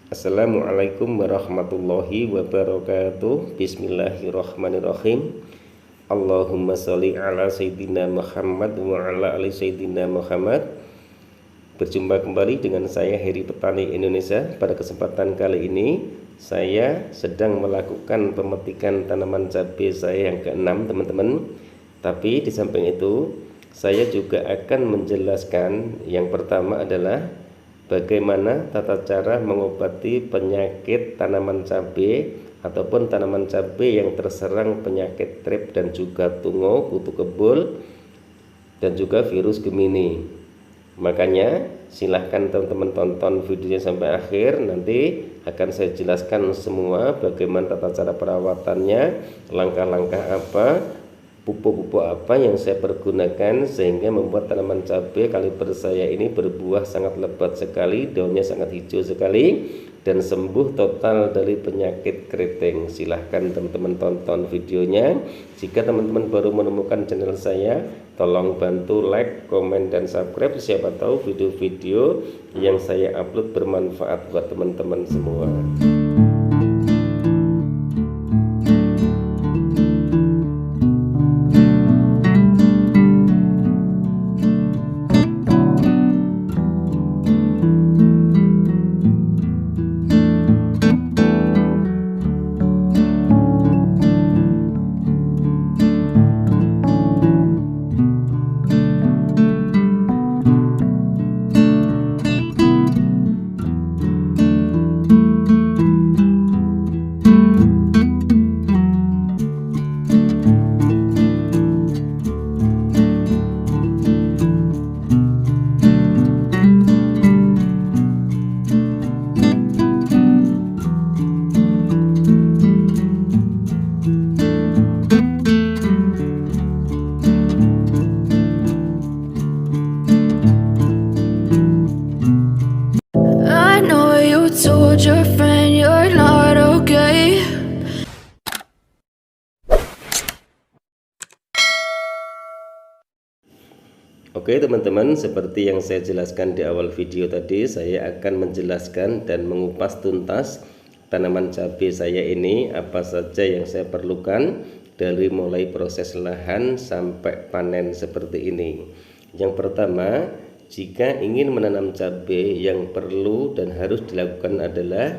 Assalamualaikum warahmatullahi wabarakatuh. Bismillahirrahmanirrahim. Allahumma sholli ala Sayyidina Muhammad wa ala ali Sayyidina Muhammad. Berjumpa kembali dengan saya Heri Petani Indonesia. Pada kesempatan kali ini saya sedang melakukan pemetikan tanaman cabai saya yang ke-6 teman-teman. Tapi di samping itu saya juga akan menjelaskan yang pertama adalah bagaimana tata cara mengobati penyakit tanaman cabai ataupun tanaman cabai yang terserang penyakit trip dan juga tungo, kutu kebul, dan juga virus Gemini. Makanya silahkan teman-teman tonton videonya sampai akhir. Nanti akan saya jelaskan semua bagaimana tata cara perawatannya, langkah-langkah apa, pupuk-pupuk apa yang saya pergunakan sehingga membuat tanaman cabai kaliber saya ini berbuah sangat lebat sekali, daunnya sangat hijau sekali, dan sembuh total dari penyakit keriting. Silahkan teman-teman tonton videonya. Jika teman-teman baru menemukan channel saya, tolong bantu like, komen, dan subscribe. Siapa tahu video-video yang saya upload bermanfaat buat teman-teman semua. Told your friend you're not okay. Oke teman-teman, seperti yang saya jelaskan di awal video tadi, saya akan menjelaskan dan mengupas tuntas tanaman cabai saya ini, apa saja yang saya perlukan dari mulai proses lahan sampai panen seperti ini. Yang pertama, jika ingin menanam cabai, yang perlu dan harus dilakukan adalah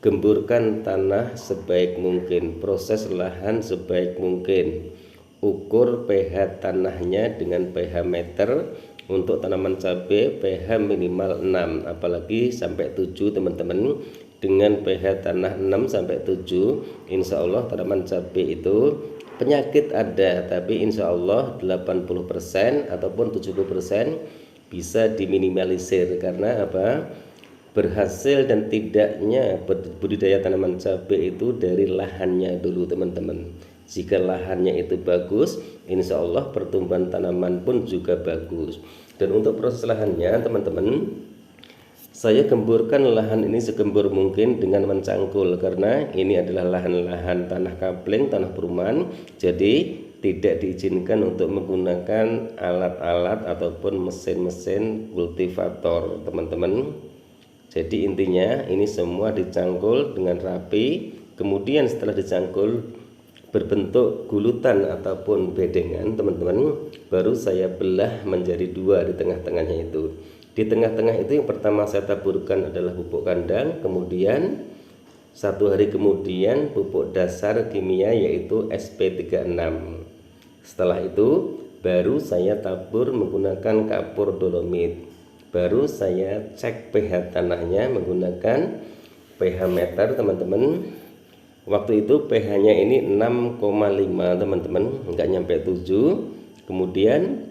gemburkan tanah sebaik mungkin, proses lahan sebaik mungkin, ukur pH tanahnya dengan pH meter. Untuk tanaman cabai pH minimal 6, apalagi sampai 7 teman-teman. Dengan pH tanah 6 sampai 7, insya Allah tanaman cabai itu penyakit ada, tapi insya Allah 80% ataupun 70% bisa diminimalisir. Karena apa? Berhasil dan tidaknya budidaya tanaman cabai itu dari lahannya dulu teman-teman. Jika lahannya itu bagus, insya Allah pertumbuhan tanaman pun juga bagus. Dan untuk proses lahannya teman-teman, saya gemburkan lahan ini segembur mungkin dengan mencangkul, karena ini adalah lahan-lahan tanah kapling, tanah perumahan. Jadi tidak diizinkan untuk menggunakan alat-alat ataupun mesin-mesin kultivator teman-teman. Jadi intinya ini semua dicangkul dengan rapi. Kemudian setelah dicangkul berbentuk gulutan ataupun bedengan teman-teman, baru saya belah menjadi dua di tengah-tengahnya itu. Di tengah-tengah itu yang pertama saya taburkan adalah pupuk kandang, kemudian 1 hari kemudian pupuk dasar kimia yaitu SP36. Setelah itu baru saya tabur menggunakan kapur dolomit. Baru saya cek pH tanahnya menggunakan pH meter teman-teman. Waktu itu pH-nya ini 6,5 teman-teman, nggak nyampe 7. Kemudian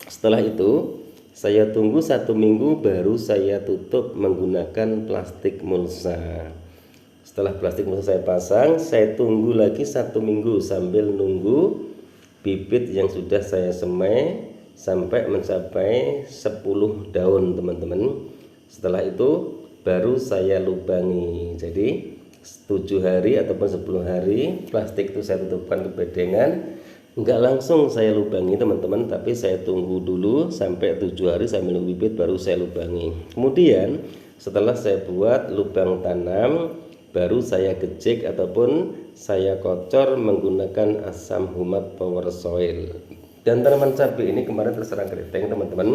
setelah itu saya tunggu 1 minggu, baru saya tutup menggunakan plastik mulsa. Setelah plastik mulsa saya pasang, saya tunggu lagi 1 minggu sambil nunggu bibit yang sudah saya semai sampai mencapai 10 daun teman-teman. Setelah itu baru saya lubangi. Jadi 7 hari ataupun 10 hari plastik itu saya tutupkan ke bedengan. Enggak langsung saya lubangi teman-teman, tapi saya tunggu dulu sampai 7 hari sambil nunggu bibit baru saya lubangi. Kemudian Setelah saya buat lubang tanam, baru saya gejek ataupun saya kocor menggunakan asam humat power soil. Dan tanaman cabai ini kemarin terserang keriting teman-teman.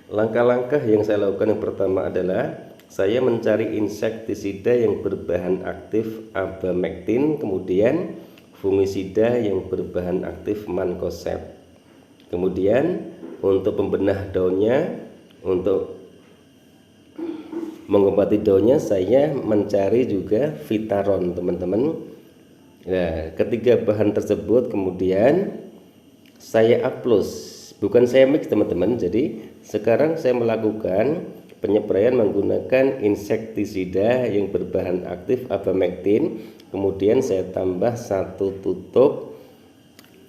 Langkah-langkah yang saya lakukan yang pertama adalah saya mencari insektisida yang berbahan aktif abamectin, kemudian fungisida yang berbahan aktif mancozeb. Kemudian untuk pembenah daunnya, untuk mengobati daunnya saya mencari juga Vitaron teman-teman. Nah, ketiga bahan tersebut kemudian saya aplus, bukan saya mix teman-teman. Jadi sekarang saya melakukan penyepraian menggunakan insektisida yang berbahan aktif abamectin, kemudian saya tambah 1 tutup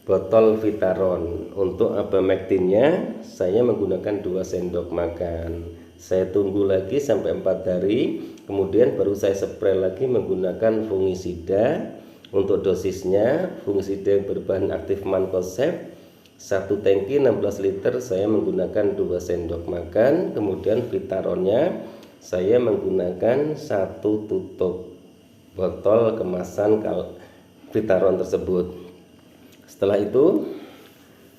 botol Vitaron. Untuk abamectinnya saya menggunakan 2 sendok makan. Saya tunggu lagi sampai 4 hari, kemudian baru saya spray lagi menggunakan fungisida. Untuk dosisnya fungisida yang berbahan aktif mancozeb 1 tangki 16 liter saya menggunakan 2 sendok makan. Kemudian Vitaronnya saya menggunakan 1 tutup botol kemasan Vitaron tersebut. Setelah itu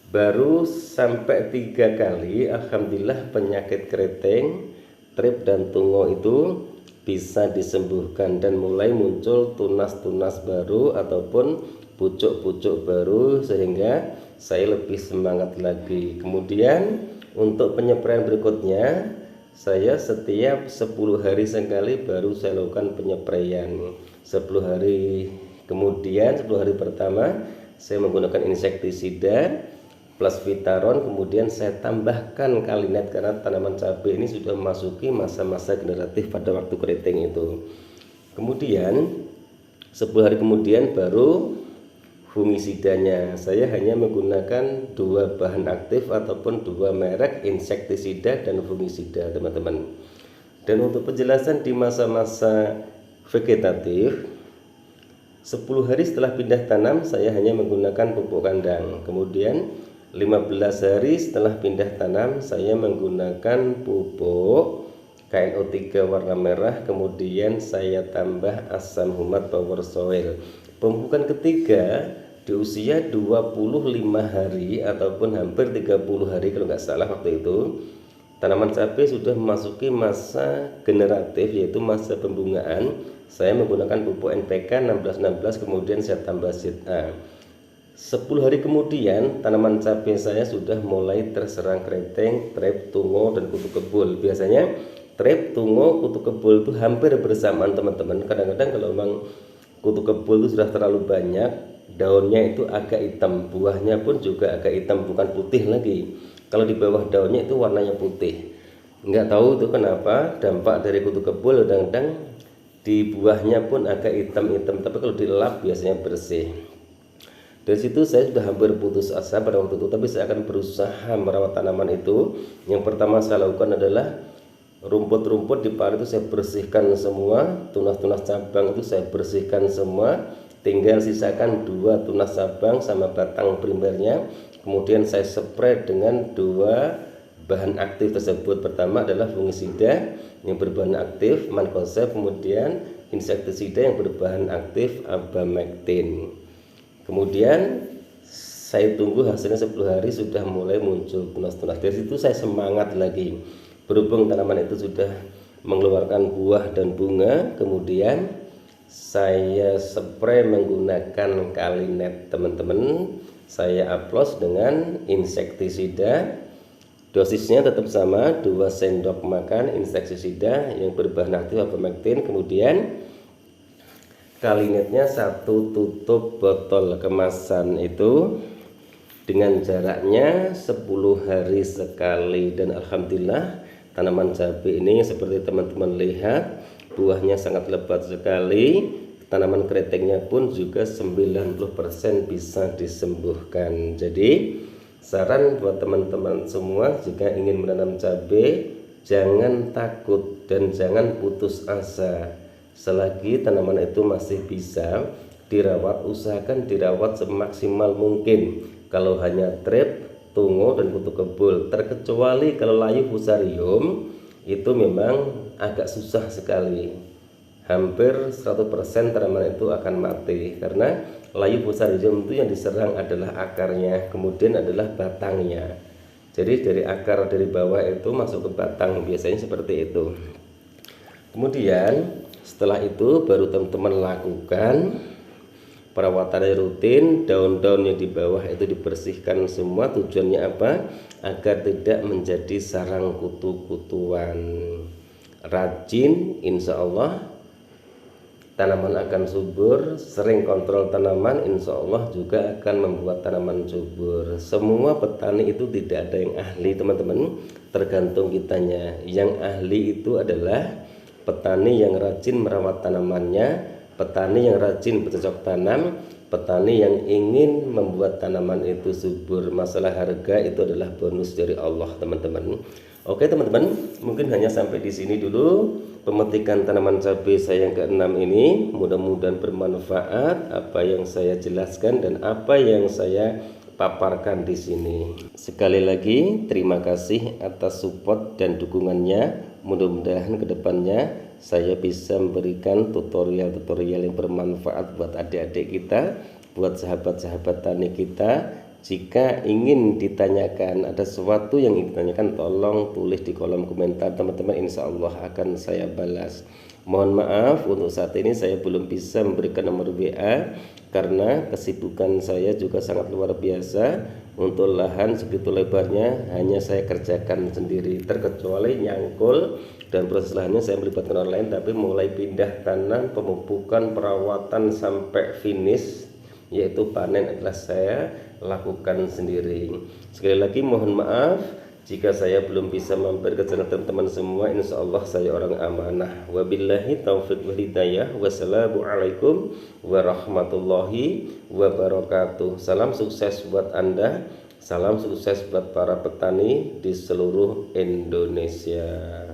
baru sampai 3 kali alhamdulillah penyakit keriting, trip dan tungo itu bisa disembuhkan dan mulai muncul tunas-tunas baru ataupun pucuk-pucuk baru, sehingga saya lebih semangat lagi. Kemudian untuk penyepraian berikutnya saya setiap 10 hari sekali baru saya lakukan penyepraian. 10 hari kemudian, 10 hari pertama saya menggunakan insektisida plus Vitaron, kemudian saya tambahkan Kalinet karena tanaman cabai ini sudah memasuki masa-masa generatif pada waktu keriting itu. Kemudian 10 hari kemudian baru fungisidanya. Saya hanya menggunakan 2 bahan aktif ataupun 2 merek insektisida dan fungisida teman-teman. Dan untuk penjelasan di masa-masa vegetatif, 10 hari setelah pindah tanam saya hanya menggunakan pupuk kandang. Kemudian 15 hari setelah pindah tanam saya menggunakan pupuk KNO3 warna merah, kemudian saya tambah asam humat power soil. Pemupukan ketiga di usia 25 hari ataupun hampir 30 hari kalau nggak salah waktu itu. Tanaman cabai sudah memasuki masa generatif, yaitu masa pembungaan. Saya menggunakan pupuk NPK 1616, kemudian saya tambah Zit A. 10 hari kemudian tanaman cabai saya sudah mulai terserang keriting, trip, tungo, dan kutu kebul. Biasanya trip, tungo, kutu kebul itu hampir bersamaan teman-teman. Kadang-kadang kalau memang kutu kebul itu sudah terlalu banyak, daunnya itu agak hitam, buahnya pun juga agak hitam, bukan putih lagi. Kalau di bawah daunnya itu warnanya putih. Nggak tahu itu kenapa, dampak dari kutu kebul kadang-kadang di buahnya pun agak hitam-hitam, tapi kalau dilap biasanya bersih. Dari situ saya sudah hampir putus asa pada waktu itu, tapi saya akan berusaha merawat tanaman itu. Yang pertama saya lakukan adalah rumput-rumput di pari itu saya bersihkan semua, tunas-tunas cabang itu saya bersihkan semua, tinggal sisakan 2 tunas cabang sama batang primernya. Kemudian saya spray dengan 2 bahan aktif tersebut. Pertama adalah fungisida yang berbahan aktif mancozeb, kemudian insektisida yang berbahan aktif abamectin. Kemudian saya tunggu hasilnya 10 hari sudah mulai muncul tunas-tunas. Dari situ saya semangat lagi. Berhubung tanaman itu sudah mengeluarkan buah dan bunga, kemudian saya spray menggunakan Kalinet teman-teman. Saya aplos dengan insektisida. Dosisnya tetap sama, 2 sendok makan insektisida yang berbahan aktif abamectin, kemudian Kalinetnya 1 tutup botol kemasan itu dengan jaraknya 10 hari sekali. Dan alhamdulillah tanaman cabai ini seperti teman-teman lihat buahnya sangat lebat sekali. Tanaman keritingnya pun juga 90% bisa disembuhkan. Jadi saran buat teman-teman semua, jika ingin menanam cabai jangan takut dan jangan putus asa. Selagi tanaman itu masih bisa dirawat, usahakan dirawat semaksimal mungkin. Kalau hanya trip, tungo, dan kutu kebul, terkecuali kalau layu fusarium itu memang agak susah sekali. Hampir 100% tanaman itu akan mati karena layu fusarium itu yang diserang adalah akarnya, kemudian adalah batangnya. Jadi dari akar dari bawah itu masuk ke batang, biasanya seperti itu. Kemudian setelah itu baru teman-teman lakukan perawatannya rutin, daun-daunnya di bawah itu dibersihkan semua. Tujuannya apa? Agar tidak menjadi sarang kutu-kutuan. Rajin, insya Allah tanaman akan subur. Sering kontrol tanaman, insya Allah juga akan membuat tanaman subur. Semua petani itu tidak ada yang ahli teman-teman, tergantung kitanya. Yang ahli itu adalah petani yang rajin merawat tanamannya, petani yang rajin bercocok tanam, petani yang ingin membuat tanaman itu subur. Masalah harga itu adalah bonus dari Allah teman-teman. Oke teman-teman, mungkin hanya sampai di sini dulu pemetikan tanaman cabai saya yang ke-6 ini. Mudah-mudahan bermanfaat apa yang saya jelaskan dan apa yang saya paparkan di sini. Sekali lagi terima kasih atas support dan dukungannya. Mudah-mudahan kedepannya saya bisa memberikan tutorial-tutorial yang bermanfaat buat adik-adik kita, buat sahabat-sahabat tani kita. Jika ingin ditanyakan, ada sesuatu yang ingin ditanyakan, tolong tulis di kolom komentar teman-teman, insya Allah akan saya balas. Mohon maaf untuk saat ini saya belum bisa memberikan nomor WA karena kesibukan saya juga sangat luar biasa. Untuk lahan segitu lebarnya hanya saya kerjakan sendiri, terkecuali nyangkul dan proses lahannya saya melibatkan orang lain, tapi mulai pindah tanam, pemupukan, perawatan sampai finish yaitu panen adalah saya lakukan sendiri. Sekali lagi mohon maaf jika saya belum bisa mampir ke channel teman-teman semua. Insya Allah saya orang amanah. Wabillahi taufiq wal hidayah. Wassalamualaikum warahmatullahi wabarakatuh. Salam sukses buat Anda. Salam sukses buat para petani di seluruh Indonesia.